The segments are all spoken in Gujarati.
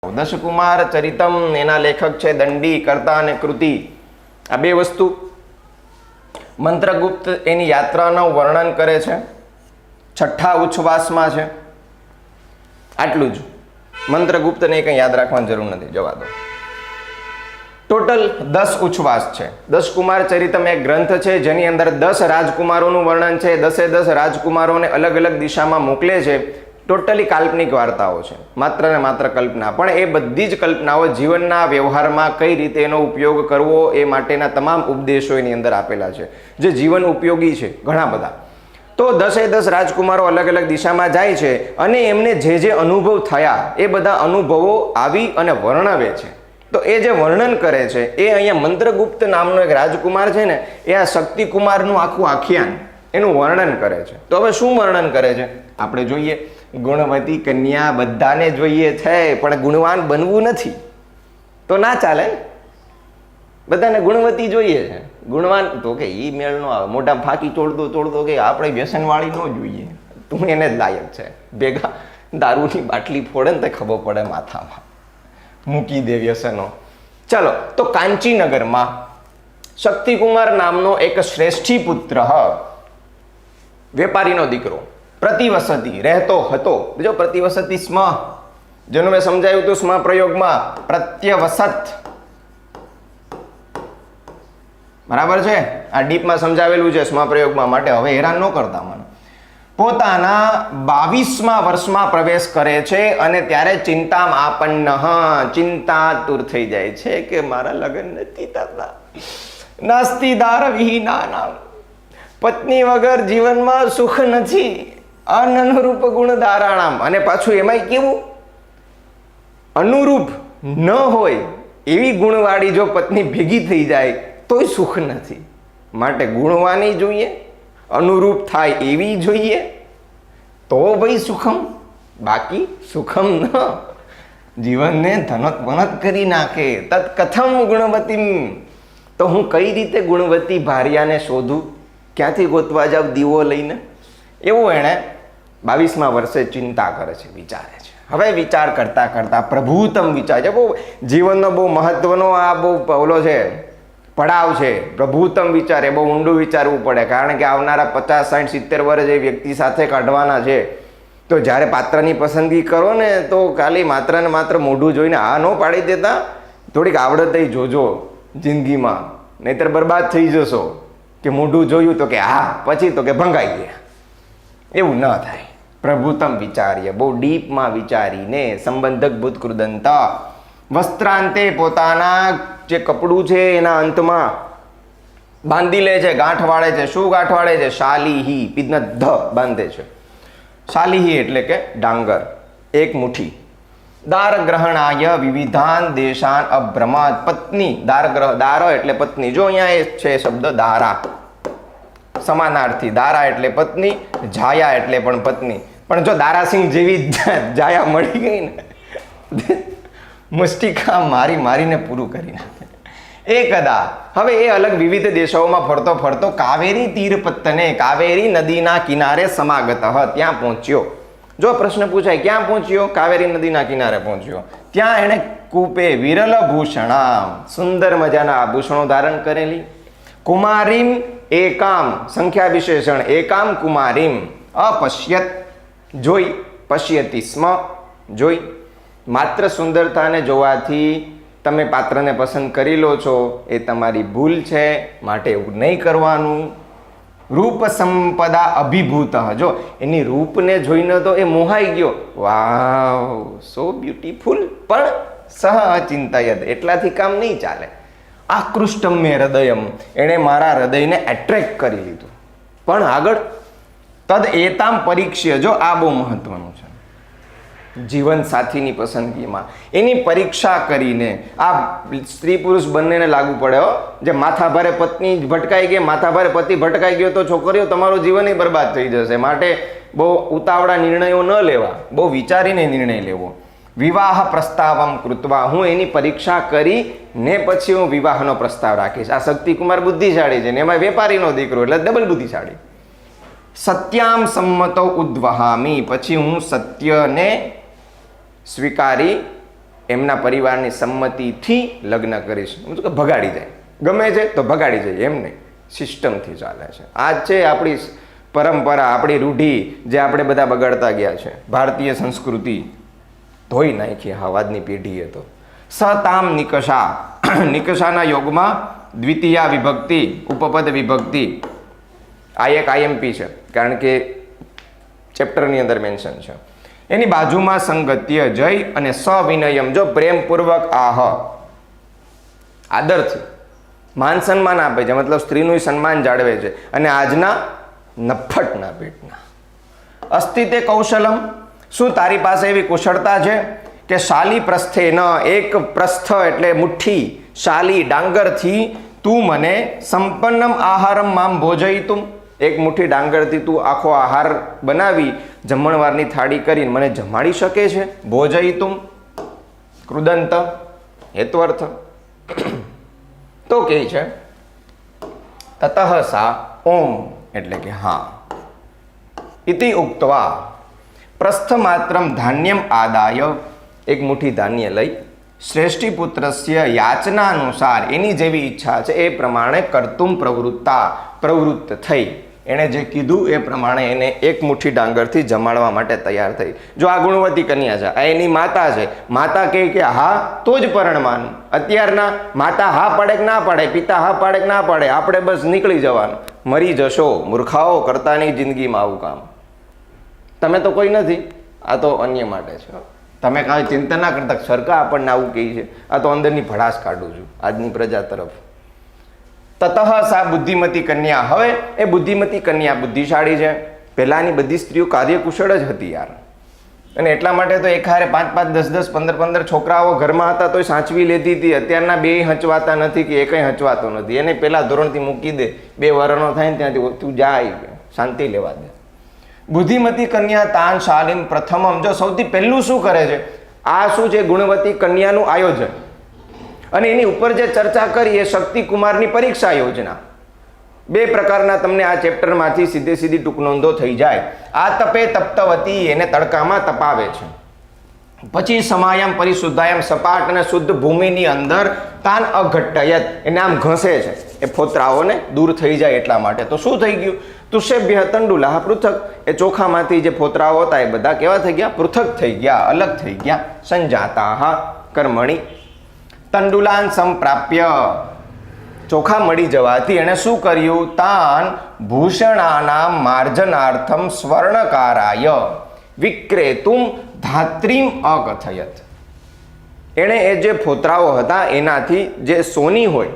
દશકુમાર ચરિતમ એના લેખક છે દંડી, કર્તા અને કૃતિ. આ બે વસ્તુ. મંત્રગુપ્ત એની યાત્રાનું વર્ણન કરે છે, છઠ્ઠા ઉચ્છ્વાસમાં છે. આટલું જ. મંત્રગુપ્તને કંઈ યાદ રાખવાની જરૂર નથી, જવા દો. ટોટલ 10 ઉચ્છ્વાસ છે. દશકુમાર ચરિતમ એક ગ્રંથ છે જેની અંદર 10 રાજકુમારોનું વર્ણન છે. 10 રાજકુમારોને અલગ અલગ દિશામાં મોકલે છે. ટોટલી કાલ્પનિક વાર્તાઓ છે, માત્ર ને માત્ર કલ્પના. પણ એ બધી જ કલ્પનાઓ જીવનના વ્યવહારમાં કઈ રીતે એનો ઉપયોગ કરવો એ માટેના તમામ ઉપદેશો એની અંદર આપેલા છે, જે જીવન ઉપયોગી છે ઘણા બધા. તો 10 રાજકુમારો અલગ અલગ દિશામાં જાય છે અને એમને જે અનુભવ થયા એ બધા અનુભવો આવી અને વર્ણવે છે. તો એ જે વર્ણન કરે છે એ અહીંયા મંત્રગુપ્ત નામનો એક રાજકુમાર છે ને, એ આ શક્તિકુમારનું આખું આખ્યાન એનું વર્ણન કરે છે. તો હવે શું વર્ણન કરે છે આપણે જોઈએ. ગુણવતી કન્યા બધાને જોઈએ છે, પણ ગુણવાન બનવું નથી તો ના ચાલે. બધાને ગુણવતી જોઈએ છે, ગુણવાન તો કે ઈ મેળ નો આવે. મોટા ફાંકી તોડતો કે આપણે વ્યસનવાળી ન જોઈએ, તું એને જ લાયક છે. ભેગા દારૂની બાટલી ફોડે ને તો ખબર પડે માથામાં, મૂકી દે વ્યસનો. ચલો, તો કાંચીનગરમાં શક્તિકુમાર નામનો એક શ્રેષ્ઠી પુત્ર, વેપારીનો દીકરો, પ્રતિવસતી રહેતો હતો. બીજો પ્રતિવસતી સ્મ, જેનું મેં સમજાવ્યું હતું સ્મ પ્રયોગમાં, પ્રત્યવસત. બરાબર છે, આ ડીપમાં સમજાવેલું છે સ્મ પ્રયોગમાં, માટે હવે હેરાન ન કરતા મને. પોતાના 22મા વર્ષમાં પ્રવેશ કરે છે અને ત્યારે ચિંતામાં આપન્ન, ચિંતાતુર થઈ જાય છે કે મારા લગ્ન નથી થતા. નાસ્તિ દાર વિહીના, પત્ની વગર જીવનમાં સુખ નથી. અનનુરૂપ ગુણ ધારાણામ, અને પાછું એમાંય કેવું અનુરૂપ ન હોય એવી ગુણવાળી જો પત્ની ભેગી થઈ જાય તોય સુખ નથી. માટે ગુણવાની જોઈએ, અનુરૂપ થાય એવી જોઈએ, તો ભાઈ સુખમ. બાકી સુખમ ન, જીવનને ધનત વનત કરી નાખે. તત્ કથમ ગુણવતી, તો હું કઈ રીતે ગુણવતી ભાર્યાને શોધું, ક્યાંથી ગોતવા જાવ દીવો લઈને? એવું એણે 22મા વર્ષે ચિંતા કરે છે, વિચારે છે. હવે વિચાર કરતા કરતા પ્રભુતમ વિચાર છે, બહુ જીવનનો બહુ મહત્વનો આ બહુ ઓલો છે પડાવ છે. પ્રભુતમ વિચાર એ બહુ ઊંડું વિચારવું પડે, કારણ કે આવનારા 50, 60, 70 વર્ષ એ વ્યક્તિ સાથે કાઢવાના છે. તો જ્યારે પાત્રની પસંદગી કરો ને, તો ખાલી માત્ર ને માત્ર મોઢું જોઈને હા ન પાડી દેતા, થોડીક આવડત જોજો જિંદગીમાં, નહીતર બરબાદ થઈ જશો. કે મોઢું જોયું તો કે હા, પછી તો કે ભંગાઈ ગયા. એવું ન થાય. પ્રભુતમ વિચાર્ય, બહુ ડીપમાં વિચારીને સંબંધક ભૂત કૃદંતા, વસ્ત્રાંતે પોતાના જે કપડું છે એના અંતમાં બાંધી લે છે, ગાંઠ વાળે છે. શું ગાંઠ વાળે છે? શાલીહી, પીધના ધ બાંધે છે. શાલીહી એટલે કે ડાંગર, એક મુઠ્ઠી. દાર ગ્રહણાય વિવિધાન દેશાન અભ્રમાત, પત્ની દાર એટલે પત્ની. જો અહીંયા એ છે શબ્દ દારા, સમાનાર્થી. દારા એટલે પત્ની, જાયા એટલે પણ પત્ની. પણ જો દારાસિંહ જેવી જાયા મળી ગઈ ને, મુષ્ટિકા મારીને પૂરું કરી નાખે. એકદા, હવે એ અલગ વિવિધ દેશોમાં ફરતો ફરતો કાવેરી તીર પત્તને, કાવેરી નદીના કિનારે સમાગત, ત્યાં પહોંચ્યો. જો પ્રશ્ન પૂછાય ક્યાં પહોંચ્યો? કાવેરી નદીના કિનારે પહોંચ્યો. ત્યાં એણે કૂપે વિરલ ભૂષણામ, સુંદર મજાના આભૂષણો ધારણ કરેલી. કુમારીમ એકામ, સંખ્યા વિશેષણ એકામ કુમારીમ, અપશ્યત જોઈ, પશ્યતિ સ્મ જોઈ. માત્ર સુંદરતાને જોવાથી તમે પાત્રને પસંદ કરી લો છો, એ તમારી ભૂલ છે, માટે એવું નહીં કરવાનું. રૂપ સંપદા અભિભૂત, જો એની રૂપને જોઈને તો એ મોહાઈ ગયો, વાવ સો બ્યુટીફુલ, પણ સહ અચિંતયત, એટલાથી કામ નહીં ચાલે. આકૃષ્ટમ મે હૃદયમ, એણે મારા હૃદયને એટ્રેક્ટ કરી લીધું. પણ આગળ તદ એતામ પરીક્ષ્ય, જો આ બહુ મહત્વનું છે જીવન સાથીની પસંદગીમાં, એની પરીક્ષા કરીને. આ સ્ત્રી પુરુષ બંનેને લાગુ પડે હો. જે માથા ભારે પત્ની ભટકાઈ ગઈ, માથા ભારે પતિ ભટકાઈ ગયો, તો છોકરીઓ તમારું જીવન બરબાદ થઈ જશે. માટે બહુ ઉતાવળા નિર્ણયો ન લેવા, બહુ વિચારીને નિર્ણય લેવો. વિવાહ પ્રસ્તાવમ કૃત્વા, હું એની પરીક્ષા કરી ને પછી હું વિવાહનો પ્રસ્તાવ રાખીશ. આ શક્તિકુમાર બુદ્ધિશાળી છે ને એમાં વેપારીનો દીકરો, એટલે ડબલ બુદ્ધિશાળી. સત્યામ સંમતો ઉદ્વહામી, પછી હું સત્યને સ્વીકારી એમના પરિવારની સંમતિથી લગ્ન કરીશ. સમજો કે ભગાડી જાય, ગમે છે તો ભગાડી જાય, એમ નહીં, સિસ્ટમથી ચાલે છે. આ છે આપણી પરંપરા, આપણી રૂઢિ, જે આપણે બધા બગાડતા ગયા છે. ભારતીય સંસ્કૃતિ ધોઈ નાખી હાવાદની પેઢીએ તો. સતામ નિકષા, નિકષાના યોગમાં દ્વિતીયા વિભક્તિ, ઉપપદ વિભક્તિ. આ એક આઈએમપી છે, કારણ કે ચેપ્ટરની અંદર મેન્શન છે. એની બાજુમાં સંગત્ય જય અને સવિનયમ, જો પ્રેમપૂર્વક આહ, આદરથી માન સન્માન આપે છે, મતલબ સ્ત્રીનું સન્માન જાળવે છે. અને આજના નફ્ફટના પેટના અસ્તિ તે કૌશલમ, શું તારી પાસે એવી કુશળતા છે કે શાલી પ્રસ્થે ન, એક પ્રસ્થ એટલે મુઠ્ઠી, શાલી ડાંગરથી તું મને સંપન્નમ આહારમ મામ ભોજયિતુમ, એક મુઠ્ઠી ડાંગરથી તું આખો આહાર બનાવી જમણવારની થાળી કરીને મને જમાડી શકે છે. ભોજયિતુમ કૃદંત હેત્વર્થ. તો કહે છે તતઃ સા ઓમ એટલે કે હા, ઇતિ ઉક્તવા પ્રસ્થ માત્રમ ધાન્યમ આદાય, એક મુઠ્ઠી ધાન્ય લઈ શ્રેષ્ઠી પુત્રસ્ય યાચના અનુસાર, એની જેવી ઈચ્છા છે એ પ્રમાણે કર્તુમ પ્રવૃત્ત થઈ, એણે જે કીધું એ પ્રમાણે એને એક મુઠ્ઠી ડાંગરથી જમાડવા માટે તૈયાર થઈ. જો આ ગુણવતી કન્યા છે, આ એની માતા છે. માતા કહે કે હા તો જ પરણવાનું. અત્યારના માતા હા પાડે કે ના પાડે, પિતા હા પાડે કે ના પાડે, આપણે બસ નીકળી જવાનું. મરી જશો મૂર્ખાઓ, કરતા નહીં જિંદગીમાં આવું કામ. તમે તો કોઈ નથી, આ તો અન્ય માટે છે. તમે કાંઈ ચિંતા ના કરતા, સરકાર આપણને આવું કહે છે, આ તો અંદરની ભડાસ કાઢું છું આજની પ્રજા તરફ. તતઃ સા બુદ્ધિમતી કન્યા, હવે એ બુદ્ધિમતી કન્યા બુદ્ધિશાળી છે. પહેલાની બધી સ્ત્રીઓ કાર્યકુશળ જ હતી યાર, અને એટલા માટે તો એક હારે 5-5, 10-10, 15-15 છોકરાઓ ઘરમાં હતા તોય સાચવી લેતી હતી. અત્યારના બે હંચવાતા નથી કે એકઈ હંચવાતો નથી. એને પહેલા ધોરણથી મૂકી દે, 2 વર્ષનો થાય ને ત્યાંથી તું જાય, શાંતિ લેવા દે. બુદ્ધિમતી કન્યા તાન શાલીમ પ્રથમમ, જો સૌથી પહેલું શું કરે છે, આ શું છે, ગુણવતી કન્યાનું આયોજન. અને એની ઉપર જે ચર્ચા કરી એ શક્તિકુમારની પરીક્ષા યોજના. 2 પ્રકારના તમને આ ચેપ્ટરમાંથી સીધી ટૂંક નોંધો થઈ જાય. આ તપે તપ્તવતી, એને તડકામાં તપાવે છે. પછી સમાયમ પરિશુદ્ધાયમ, સપાટ અને શુદ્ધ ભૂમિની અંદર તાન અઘટ્ટયત, એને આમ ઘસે છે, એ ફોતરાઓને દૂર થઈ જાય એટલા માટે. તો શું થઈ ગયું, તુષ્યભ્ય તંડુલાહ પૃથક, એ ચોખામાંથી જે ફોતરાઓ હતા એ બધા કેવા થઈ ગયા, પૃથક થઈ ગયા, અલગ થઈ ગયા. સંજાતાહ કર્મણી તંડુલાન સંપ્રાપ્ય, ચોખા મળી જવાથી એણે શું કર્યું, તાન ભૂષણાનામ માર્જનાર્થમ સ્વર્ણકારાય વિક્રેતુમ ધાત્રીમ અકથયત. એણે એ જે ફોતરાઓ હતા એનાથી જે સોની હોય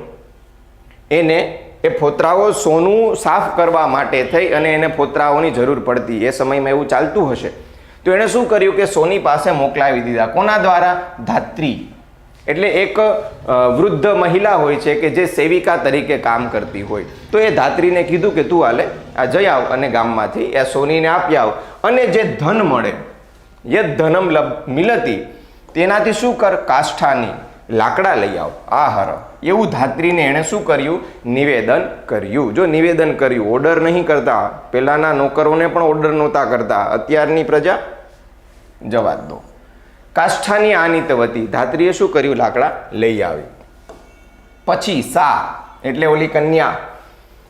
એને, એ ફોતરાઓ સોનું સાફ કરવા માટે થઈ અને એને ફોતરાઓની જરૂર પડતી. એ સમયમાં એવું ચાલતું હશે તો એણે શું કર્યું કે સોની પાસે મોકલાવી દીધા. કોના દ્વારા, ધાત્રી. એટલે એક વૃદ્ધ મહિલા હોય છે કે જે સેવિકા તરીકે કામ કરતી હોય, તો એ ધાત્રીને કીધું કે તું હાલે આ જઈ આવ અને ગામમાંથી એ સોનીને આપી આવ, અને જે ધન મળે યદ ધનમ મિલતી, તેનાથી શું કર, કાષ્ઠાની લાકડા લઈ આવ. આહર, એવું ધાત્રીને એણે શું કર્યું, નિવેદન કર્યું. જો નિવેદન કર્યું, ઓર્ડર નહીં કરતા. પહેલાના નોકરોને પણ ઓર્ડર નહોતા કરતા, અત્યારની પ્રજા જવા દો. કાષ્ઠાની આનિતવતી, ધાત્રીએ શું કર્યું, લાકડા લઈ આવી. પછી સા એટલે ઓલી કન્યા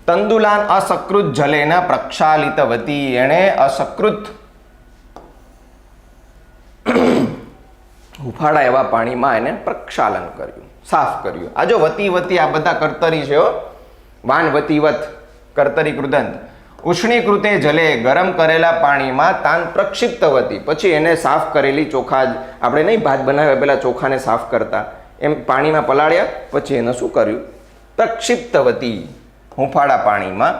તંદુલાન અસકૃત જલેના પ્રક્ષાલિતવતી, એણે અસકૃત હુફાળા એવા પાણીમાં એને પ્રક્ષાલન કર્યું, સાફ કર્યું. આ જો વતી આ બધા કર્તરી છે, વાન વતીવત કર્તરી કૃદંત. ઉષ્ણીકૃતે જલે, ગરમ કરેલા પાણીમાં તાન પ્રક્ષિપ્તવતી, પછી એને સાફ કરેલી ચોખા, આપણે નહીં ભાત બનાવ્યા પહેલા ચોખાને સાફ કરતા એમ પાણીમાં પલાળ્યા, પછી એને શું કર્યું, પ્રક્ષિપ્તવતી, હુંફાળા પાણીમાં,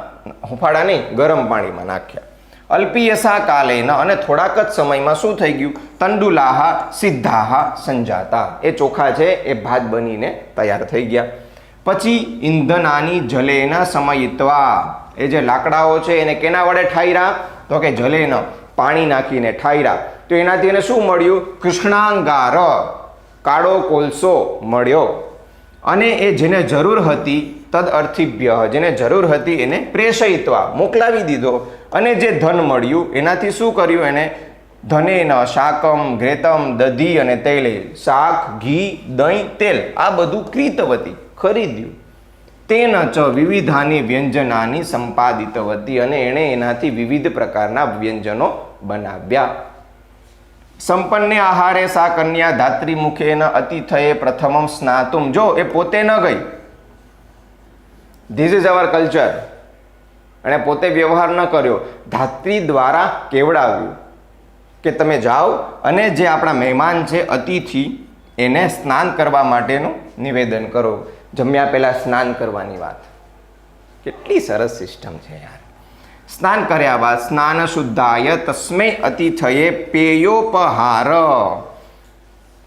હુંફાળા નહીં ગરમ પાણીમાં નાખ્યા. અલ્પિયસા કાલેન, અને થોડાક જ સમયમાં શું થઈ ગયું, તંડુલાહા સિદ્ધાહા સંજાતા, એ ચોખા છે એ ભાત બનીને તૈયાર થઈ ગયા. પછી ઇંધનાની જલેના સમયિત્વા, એ જે લાકડાઓ છે એને કેના વડે ઠાયરા, તો કે જલેન, પાણી નાખીને ઠાયરા. તો એનાથી એને શું મળ્યું, કૃષ્ણાંગાર, કાળો કોલસો મળ્યો. અને એ જેને જરૂર હતી તદ અર્થિભ્ય, જેને જરૂર હતી એને પ્રેષયિત્વા, મોકલાવી દીધો. અને જે ધન મળ્યું એનાથી શું કર્યું, એને ધનેન શાકમ ઘ્રેતમ દધી અને તૈલે, શાક ઘી દહીં તેલ આ બધું ક્રીતવતી ખરીદ્યું. તેન ચ વિવિધાની વ્યંજનાની સંપાદિતવતી અને એણે એનાથી વિવિધ પ્રકારના વ્યંજનો બનાવ્યા. સંપન્ને આહારે સા કન્યા ધાત્રી મુખેન અતિથયે પ્રથમમ સ્નાતુમ. જો એ પોતે ન ગઈ, ધીસ ઇઝ અવર કલ્ચર, અને પોતે વ્યવહાર ન કર્યો, ધાત્રી દ્વારા કેવડાવ્યું કે તમે જાઓ અને જે આપણા મહેમાન છે અતિથિ એને સ્નાન કરવા માટેનું નિવેદન કરો. જમ્યા પહેલા સ્નાન કરવાની વાત, કેટલી સરસ સિસ્ટમ છે યાર. સ્નાન કર્યા બાદ સ્નાન શુદ્ધાય તસ્મે અતિથયે પેયોપહાર,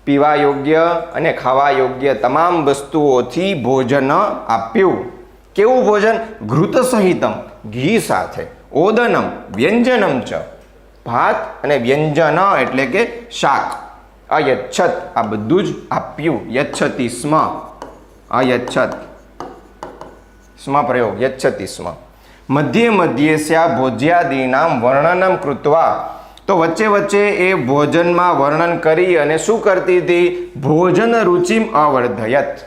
પીવા યોગ્ય અને ખાવા યોગ્ય તમામ વસ્તુઓથી ભોજન આપ્યું. કેવું ભોજન? ઘૃત સહિતમ, ઘી સાથે, ઓદનમ વ્યંજનમ ચ, ભાત અને વ્યંજન એટલે કે શાક, અયચ્છત આ બધું જ આપ્યું. યચ્છતિ સ્મ, અયચ્છત સ્મ પ્રયોગ, યચ્છતિ સ્મ. મધ્યે મધ્યે સ્યા ભોજ્યાદીનામ વર્ણનમ કૃત્વા, તો વચ્ચે વચ્ચે એ ભોજનમાં વર્ણન કરી અને શું કરતી હતી? ભોજન રુચિમ અવર્ધયત.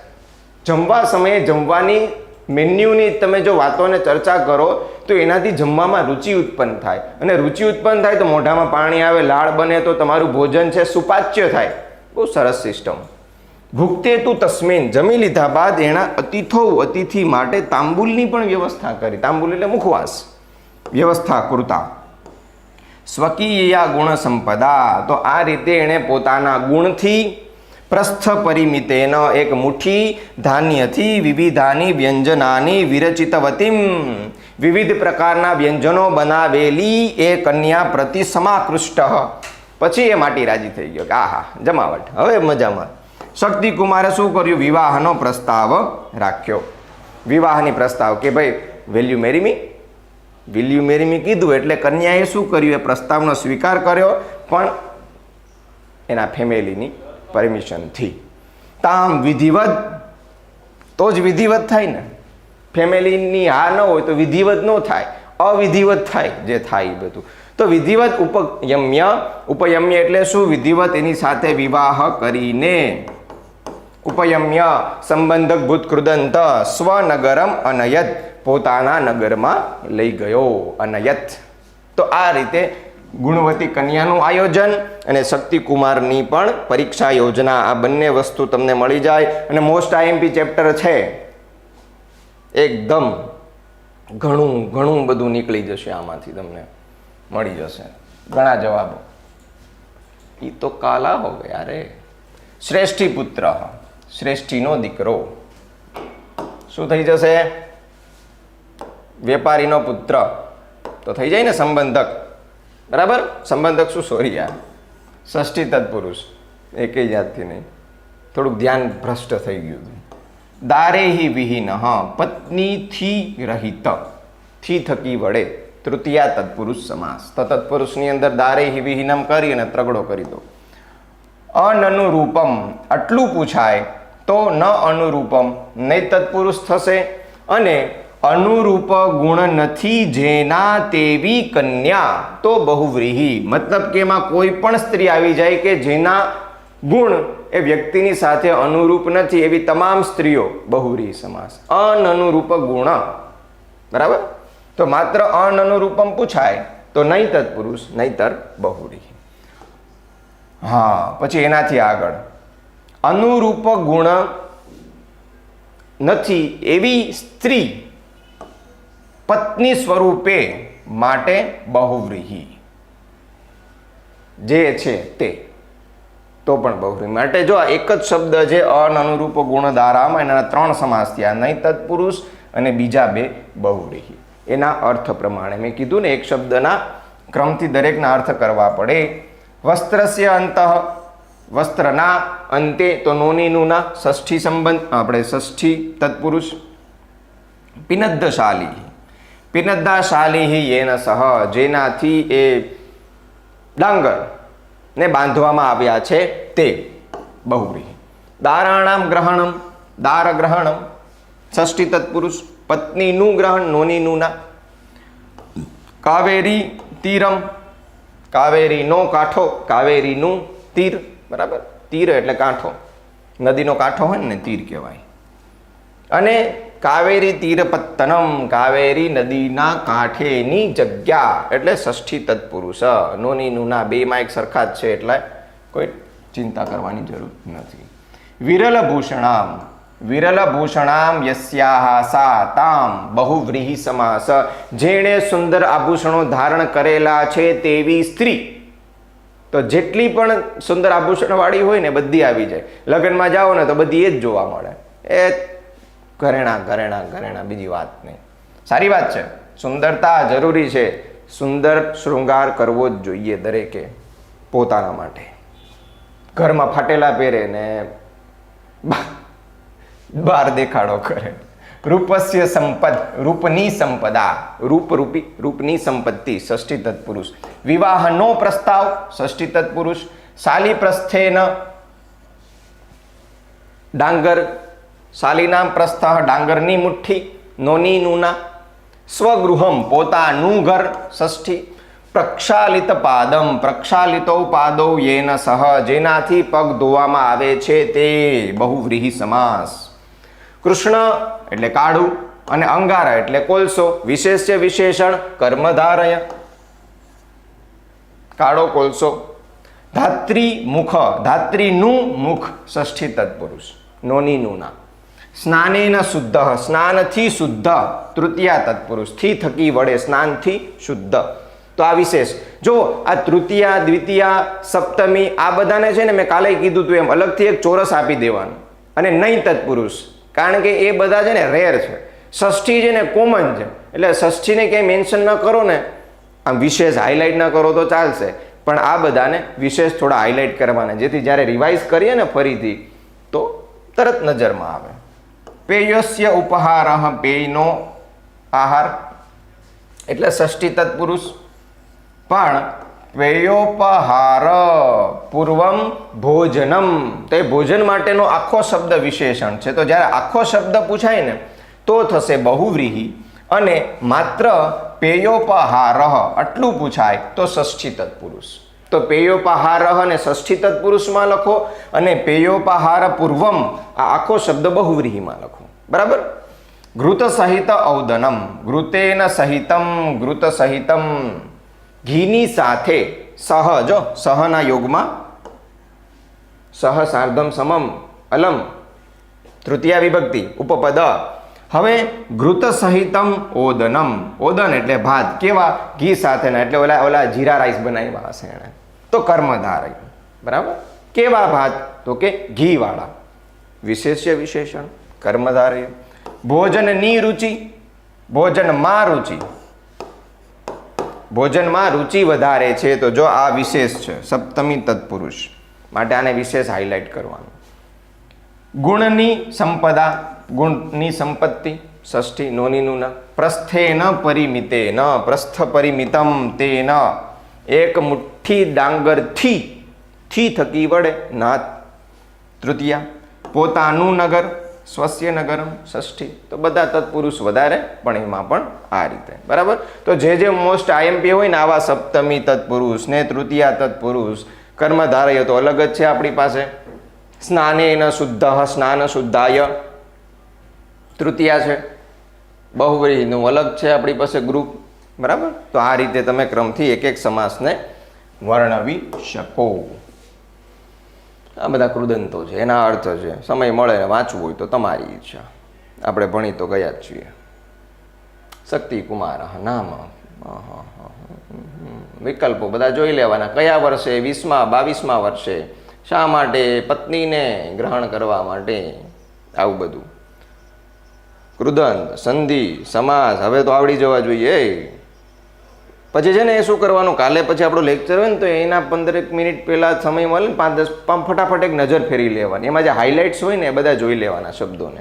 જમવા સમયે જમવાની મેન્યુની તમે જો વાતોને ચર્ચા કરો તો એનાથી જમવામાં રુચિ ઉત્પન્ન થાય, અને રુચિ ઉત્પન્ન થાય તો મોઢામાં પાણી આવે, લાળ બને તો તમારું ભોજન છે સુપાચ્ય થાય. બહુ સરસ સિસ્ટમ. ભુક્તે તું તસ્મીન, જમી લીધા બાદ એના અતિથો અતિથિ માટે તાંબુલની પણ વ્યવસ્થા કરી. તાંબુલ એટલે મુખવાસ, વ્યવસ્થા કૃતા. સ્વકીયા ગુણ સંપદા, તો આ રીતે એણે પોતાના ગુણથી પ્રસ્થ પરિમિતેન એક મુઠ્ઠી ધાન્યથી વિવિધાની વ્યંજનાની વિરચિતવતીમ, વિવિધ પ્રકારના વ્યંજનો બનાવેલી એ કન્યા પ્રતિ સમાકૃષ્ટ. પછી એ માટી રાજી થઈ ગયો કે આહા જમાવટ, હવે મજામાં. શક્તિકુમારે શું કર્યું? વિવાહનો પ્રસ્તાવ રાખ્યો. વિવાહની પ્રસ્તાવ કે ભાઈ will you marry me, will you marry me કીધું એટલે કન્યાએ શું કર્યું? એ પ્રસ્તાવનો સ્વીકાર કર્યો, પણ એના ફેમિલીની પરમિશનથી. તામ વિધિવત, તો જ વિધિવત થાય ને. ફેમિલીની હા ન હોય તો વિધિવત ન થાય, અવિધિવત થાય. જે થાય એ બધું તો વિધિવત ઉપયમ્ય. ઉપયમ્ય એટલે શું? વિધિવત એની સાથે વિવાહ કરીને. ઉપયમ્ય સંબંધક ભૂતકૃદંત સ્વનગરમ અનયત, પોતાના નગરમાં લઈ ગયો. અનયત. તો આ રીતે ગુણવતી કન્યાનું આયોજન અને શક્તિકુમારની પણ પરીક્ષા યોજના, આ બંને વસ્તુ તમને મળી જાય. અને મોસ્ટ આઈએમપી ચેપ્ટર છે, એકદમ ઘણું ઘણું બધું નીકળી જશે આમાંથી, તમને મળી જશે ઘણા જવાબો. એ તો કાલા હો ગયા રે. શ્રેષ્ઠી પુત્ર, શ્રેષ્ઠીનો દીકરો શું થઈ જશે? વેપારીનો પુત્ર તો થઈ જાય ને સંબંધક, બરાબર? સંબંધક શું? સોરી યાર, ષષ્ઠી તત્પુરુષ એકે જાતથી નહીં, થોડુંક ધ્યાન ભ્રષ્ટ થઈ ગયું હતું. દારેહી વિહીન, પત્નીથી રહિત, થી થકી વડે તૃતીયા તત્પુરુષ સમાસ. તત્પુરુષની અંદર દારેહી વિહીનમ કરી અને ત્રગડો કરી દો. અનનુરૂપમ આટલું પૂછાય તો ન અનુરૂપમ નહીં તત્પુરુષ થશે. અને અનુરૂપ ગુણ નથી જેના તેવી કન્યા તો બહુવ્રીહી, મતલબ કે એમાં કોઈ પણ સ્ત્રી આવી જાય કે જેના ગુણ એ વ્યક્તિની સાથે અનુરૂપ નથી, એવી તમામ સ્ત્રીઓ બહુવ્રીહી સમાસ. અનનુરૂપ ગુણ, બરાબર? તો માત્ર અનનુરૂપમ પૂછાય તો નહીં તત્પુરુષ નહીતર બહુવ્રીહી. હા, પછી એનાથી આગળ અનુરૂપ ગુણ નથી એવી સ્ત્રી પત્ની સ્વરૂપે માટે બહુવ્રીહી, જે છે તે તો પણ બહુવ્રીહી માટે. જો આ એક જ શબ્દ છે અનનુરૂપ ગુણ દારામાં, એના 3 સમાસ થયા, નહીં તત્પુરુષ અને બીજા 2 બહુવ્રીહી. એના અર્થ પ્રમાણે મેં કીધું ને, એક શબ્દના ક્રમથી દરેકના અર્થ કરવા પડે. વસ્ત્રસ્ય અંતઃ, વસ્ત્રના અંતે તો નોનીનુના ષષ્ઠી સંબંધ, આપણે ષષ્ઠી તત્પુરુષ. પિનદ્દશાલી, પિનદ્દાશાલી યેન સહ, જેનાથી એ ડાંગર ને બાંધવામાં આવ્યા છે તે બહુવ્રીહી. દારાણામ ગ્રહણમ, દાર ગ્રહણમ ષષ્ઠી તત્પુરુષ. પત્નીનું ગ્રહણ નોનીનુના. કાવેરી તીરમ, કાવેરીનો કાંઠો, કાવેરીનું તીર, બરાબર, તીર એટલે કાંઠો, નદીનો કાંઠો હોય ને તીર કહેવાય. અને કાવેરી તીરપત્તનમ, કાવેરી નદીના કાંઠેની જગ્યા એટલે ષષ્ઠી તત્પુરુષ. નોની નુના બેમાં એક સરખા જ છે એટલે કોઈ ચિંતા કરવાની જરૂર નથી. વિરલ ભૂષણામ, વિરલ ભૂષણામ યસ્યાહ સા તામ બહુવ્રીહિ સમાસ, જેણે સુંદર આભૂષણો ધારણ કરેલા છે તેવી સ્ત્રી. તો જેટલી પણ સુંદર આભૂષણ વાળી હોય ને બધી આવી જાય. લગ્નમાં જાઓ ને તો બધી એ જ જોવા મળે. એ ઘરેણા ઘરેણા ઘરેણા, બીજી વાત નહીં. સારી વાત છે, સુંદરતા જરૂરી છે. સુંદર શૃંગાર કરવો જ જોઈએ દરેકે પોતાના માટે. ઘરમાં ફાટેલા પહેરે ને બહાર દેખાડો કરે. રૂપસ્ય સંપદ, રૂપની સંપદા, રૂપરૂપી રૂપની સંપત્તિ ષષ્ઠી તત્પુરુષ. વિવાહનો પ્રસ્તાવ ષષ્ઠી તત્પુરુષ. શાલી પ્રસ્થેન ડાંગર, શાલીનામ પ્રસ્થ ડાંગરની મુઠ્ઠી, નોની નુના. સ્વગૃહમ પોતાનું ઘર ષષ્ઠી. પ્રક્ષાલિત પાદમ, પ્રક્ષાલિતો પાદો યેન સહ, જેનાથી પગ ધોવામાં આવે છે તે બહુવ્રીહિ સમાસ. કૃષ્ણ એટલે કાળું અને અંગાર એટલે કોલસો. વિશેષ્ય વિશેષણ કર્મધારય, કાળો કોલસો. ધાત્રી મુખ, ધાત્રીનું મુખ ષષ્ઠી તત્પુરુષ, નોની નુના. સ્નાનેન શુદ્ધ, સ્નાનથી શુદ્ધ તૃતીયા તત્પુરુષ, થી થકી વડે સ્નાનથી શુદ્ધ. તો આ વિશેષ જો આ તૃતીયા, દ્વિતીયા, સપ્તમી આ બધાને છે ને મેં કાલે કીધું તું એમ અલગથી એક ચોરસ આપી દેવાનું. અને નહીં તત્પુરુષ, કારણ કે એ બધા છે ને રેર છે. ષષ્ઠી છે ને કોમન છે, એટલે ષષ્ઠીને ક્યાંય મેન્શન ન કરો ને, આમ વિશેષ હાઇલાઇટ ન કરો તો ચાલશે, પણ આ બધાને વિશેષ થોડા હાઇલાઇટ કરવાના, જેથી જ્યારે રિવાઇઝ કરીએ ને ફરીથી તો તરત નજરમાં આવે. પેયસ્ય ઉપહાર, પેયનો આહાર એટલે ષષ્ઠી તત્પુરુષ. પણ પેયોપહાર પૂર્વમ ભોજનમ, તો એ ભોજન માટેનો આખો શબ્દ વિશેષણ છે. તો જ્યારે આખો શબ્દ પૂછાય ને તો થશે બહુવ્રીહિ, અને માત્ર પેયોપહાર આટલું પૂછાય તો ષષ્ઠી તત્પુરુષ. તો પેયોપહાર અને ષષ્ઠી તત્પુરુષમાં લખો, અને પેયોપહાર પૂર્વમ આ આખો શબ્દ બહુવ્રીહિમાં લખો. બરાબર. ઘૃત સહિત ઔદનમ, ઘૃતેન સહિતમ, ઘૃત સહિતમ ઘીની સાથે. સહ જો સહના યોગમાં સહ સાર્ધમ સમમ અલમ તૃતીયા વિભક્તિ ઉપપદ. હવે ઘૃત સહિતમ ઓદનમ, ઓદન એટલે ભાત, કેવા ઘી સાથેના, એટલે ઓલા ઓલા જીરા રાઈસ બનાવ્યા હશે એને, તો કર્મધારય. બરાબર. કેવા ભાત, તો કે ઘી વાળા. વિશેષ્ય વિશેષણ કર્મધારય. ભોજનની રુચિ, ભોજનમાં રુચિ, ભોજનમાં રુચિ વધારે છે, તો જો આ વિશેષ છે સપ્તમી તત્પુરુષ, માટે આને વિશેષ હાઇલાઇટ કરવાનું. ગુણની સંપદા, ગુણની સંપત્તિ ષષ્ઠી, નોની નુના. પ્રસ્થેન પરિમિતેન, પ્રસ્થ પરિમિતમ તેન, એક મુઠ્ઠી ડાંગરથી, થી થકી વડે નાથ તૃતીયા. પોતાનું નગર સ્વસ્ય નગરમ ષષ્ઠી. તો બધા તત્પુરુષ વધારે, પણ એમાં પણ આ રીતે. બરાબર. તો જે મોસ્ટ આઈએમપી હોય ને આવા સપ્તમી તત્પુરુષ ને તૃતીયા તત્પુરુષ, કર્મધારય તો અલગ જ છે આપણી પાસે. સ્નાનેન શુદ્ધ, સ્નાન શુદ્ધાય તૃતીયા છે. બહુવ્રીહિનું અલગ છે આપણી પાસે ગ્રુપ. બરાબર. તો આ રીતે તમે ક્રમથી એક એક સમાસને વર્ણવી શકો. આ બધા કૃદંતો છે, એના અર્થ છે. સમય મળે વાંચવું હોય તો તમારી ઈચ્છા, આપણે ભણી તો ગયા જ છીએ. શક્તિ કુમાર નામ, વિકલ્પો બધા જોઈ લેવાના. કયા વર્ષે, 20મા 22મા વર્ષે, શા માટે, પત્નીને ગ્રહણ કરવા માટે, આવું બધું. કૃદંત, સંધિ, સમાસ હવે તો આવડી જવા જોઈએ. પછી છે ને એ શું કરવાનું, કાલે પછી આપણો લેક્ચર હોય ને તો એના 15 મિનિટ પહેલાં સમય મળે ને 5-10 ફટાફટ એક નજર ફેરવી લેવાની. એમાં જે હાઇલાઇટ્સ હોય ને એ બધા જોઈ લેવાના શબ્દોને.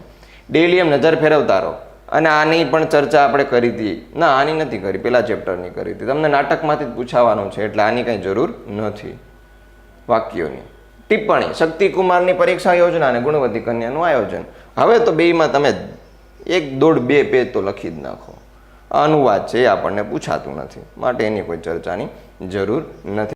ડેલી એમ નજર ફેરવતા રહો. અને આની પણ ચર્ચા આપણે કરી હતી ના, આની નથી કરી, પેલા ચેપ્ટરની કરી હતી. તમને નાટકમાંથી જ પૂછાવાનું છે, એટલે આની કંઈ જરૂર નથી. વાક્યોની ટિપ્પણી, શક્તિકુમારની પરીક્ષા યોજના અને ગુણવતી કન્યાનું આયોજન. હવે તો બેમાં તમે 1.5-2 પેજ તો લખી જ નાખો. અનુવાદ છે એ આપણને પૂછાતું નથી, માટે એની કોઈ ચર્ચાની જરૂર નથી.